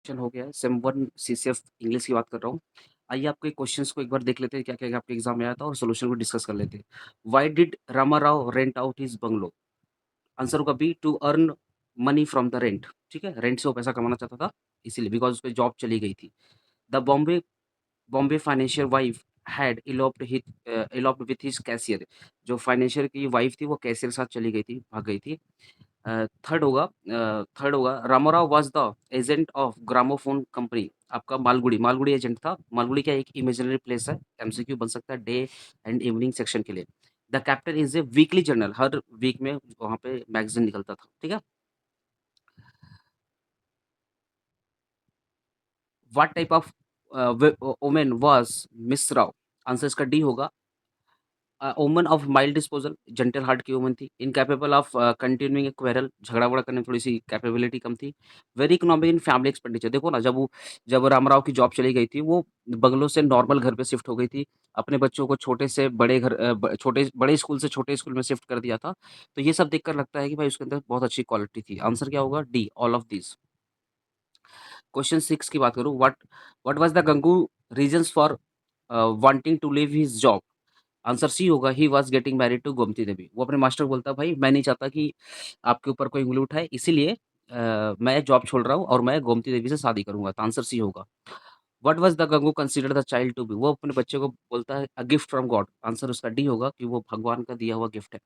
Question हो गया है, सेम 1 सीसीएफ इंग्लिश की बात कर रहा हूँ। आइए आपके क्वेश्चन्स को एक बार देख लेते हैं, क्या-क्या आपके एग्ज़ाम में आया था और सॉल्यूशन को डिस्कस कर लेते हैं। Why did Ramarao rent out his bungalow? Answer होगा B, to earn money from the rent. ठीक है? रेंट से वो पैसा कमाना चाहता था, इसीलिए बिकॉज़ उसकी जॉब चली गई थी। The Bombay financial wife had eloped with his cashier. जो फाइनेंशियल की वाइफ थी, वो कैशियर के साथ चली गई थी, भाग गई थी। थर्ड होगा Ramarao was the agent of gramophone company. आपका मालगुडी, मालगुडी एजेंट था। मालगुडी क्या एक इमेजिनरी प्लेस है, एमसीक्यू बन सकता है डे एंड इवनिंग सेक्शन के लिए। The captain is a weekly journal, हर वीक में वहाँ पे मैगज़ीन निकलता था, ठीक है? What type of woman was miss Rao? Answer इसका डी होगा। Woman of mild disposal, gentle heart की वुमन थी, incapable of continuing a quarrel, झगड़ा-वगड़ा करने में थोड़ी-सी कैपेबिलिटी कम थी, very economic in family expenditure. देखो ना, जब रामाराव की जॉब चली गई थी, वो बंगलो से नॉर्मल घर पे शिफ्ट हो गई थी, अपने बच्चों को छोटे से बड़े घर अ, ब छोटे बड़े स्कूल से छोटे स्कूल में शिफ्ट कर दिया था। तो ये सब देखकर लगता है कि भाई उसके अंदर बहुत अच्छी क्वालिटी थी। आंसर क्या होगा? D, all of these. Question 6 की बात करूँ, what was the Gangu reasons for wanting to leave his job? Answer C होगा, he was getting married to Gomti Devi. वो अपने मास्टर को बोलता है, भाई मैं नहीं चाहता कि आपके ऊपर कोई उँगली उठाए, इसीलिए मैं जॉब छोड़ रहा हूँ और मैं गोमती देवी से शादी करूँगा। तो आंसर सी होगा। What was the Gangu considered the child to be? वो अपने बच्चे को बोलता है a gift from God. Answer उसका डी होगा कि वो भगवान का दिया हुआ गिफ्ट है।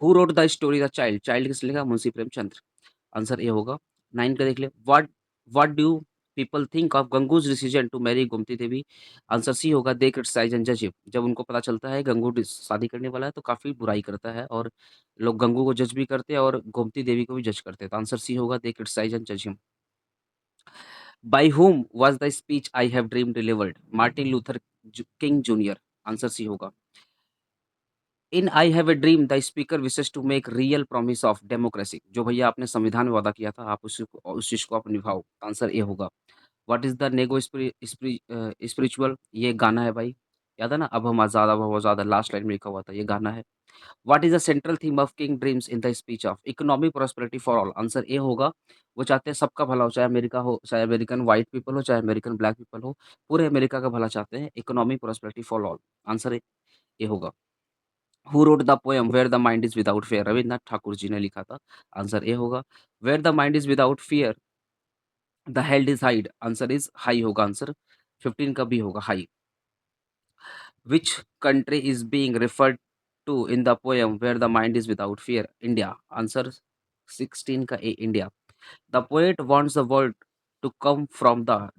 Who wrote the story the child? Child किसने लिखा? मुंशी प्रेमचंद। आंसर ए होगा। 9 का देख ले, what do people think of Gangu's decision to marry Gomti Devi? Answer C होगा, दे क्रिटिसाइज़ एंड जज हिम। जब उनको पता चलता है गंगू शादी करने वाला है, तो काफ़ी बुराई करता है और लोग गंगू को जज भी करते हैं और गोमती देवी को भी जज करते हैं। तो आंसर सी होगा, दे क्रिटिसाइज़ एंड जज him. By whom was the speech I have dream delivered? Martin Luther King Junior. Answer C होगा। In I have a dream the speaker wishes to make real promise of democracy. जो भैया आपने संविधान में वादा किया था, आप उस चीज़ को आप निभाओ। आंसर ए होगा। What is the negro spiritual? ये गाना है भाई। याद है ना? अब हम आज़ाद, अब हम आज़ाद, लास्ट लाइन में लिखा हुआ था, ये गाना है। What is the central theme of king dreams in the speech of? Economic prosperity for all. Answer A होगा। वो चाहते हैं सबका भला हो, चाहे अमेरिका हो, चाहे अमेरिकन व्हाइट पीपल हो, चाहे अमेरिकन ब्लैक पीपल हो, पूरे अमेरिका का भला चाहते हैं। Economic prosperity for all. Answer A होगा। Who wrote the poem where the mind is without fear? Rabindranath Thakur ji ने लिखा था। आंसर ए होगा। Where the mind is without fear the held is hide. Answer is high होगा answer. 15 का B होगा high. Which country is being referred to in the poem where the mind is without fear? India. Answer 16 का ए, India. The poet wants the world to come from the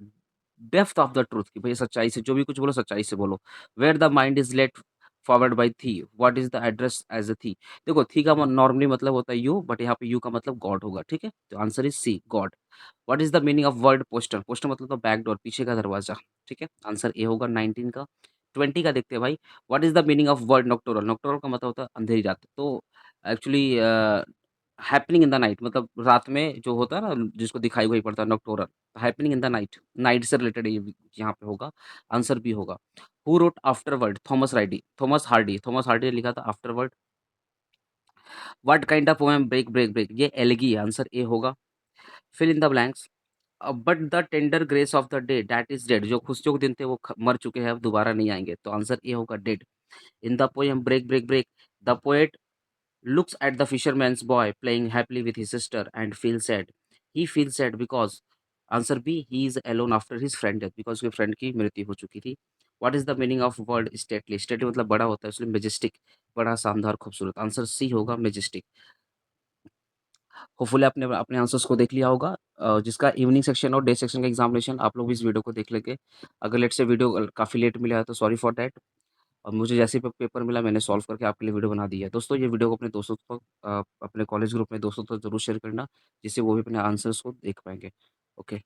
depth of the truth, कि भैया सच्चाई से जो भी कुछ बोलो सच्चाई से बोलो। Where the mind is let forward by thee, what is the address as a thee? देखो, थी का नॉर्मली मतलब होता है यू, बट यहाँ पे यू का मतलब गॉड होगा, ठीक है? तो answer is C, God. What is the meaning of word poster? Poster मतलब तो बैक डोर, पीछे का दरवाजा, ठीक है? आंसर ए होगा 19 का। 20 का देखते हैं भाई। What is the meaning of word nocturnal? Nocturnal का मतलब होता है अंधेरी रात। तो actually happening in the night, मतलब रात में जो होता है ना, जिसको दिखाई हुई पड़ता है, nocturnal. Happening in the night, night से रिलेटेड ये यहाँ पे होगा। आंसर बी होगा। Who wrote afterwards? Thomas Hardy ने लिखा था afterwards. What kind of poem break break break? ये एलेगी, आंसर ए होगा। Fill in the blanks. But the tender grace of the day that is dead. जो खुशियों के दिन थे वो मर चुके हैं, अब दोबारा नहीं आएंगे। तो आंसर ए होगा, dead. In the poem break break break, the poet looks at the fisherman's boy playing happily with his sister and feels sad. He feels sad because answer B, he is alone after his friend death, because उसके friend की मृत्यु हो चुकी थी। What is the meaning of word stately? Stately मतलब बड़ा होता है, इसलिए मेजेस्टिक, बड़ा, शानदार, खूबसूरत। आंसर सी होगा, मेजेस्टिक। होपफुली आपने अपने आंसर्स को देख लिया होगा। जिसका इवनिंग सेक्शन और डे सेक्शन का एग्जामिनेशन, आप लोग भी इस वीडियो को देख लेंगे। अगर लेट से वीडियो काफ़ी लेट मिला है तो सॉरी फॉर दैट। और मुझे जैसे ही पेपर मिला, मैंने सॉल्व करके आपके लिए वीडियो बना दी है। दोस्तों, ये वीडियो को अपने दोस्तों तक अपने कॉलेज ग्रुप में दोस्तों तक ज़रूर शेयर करना, जिससे वो भी अपने आंसर्स को देख पाएँगे। ओके।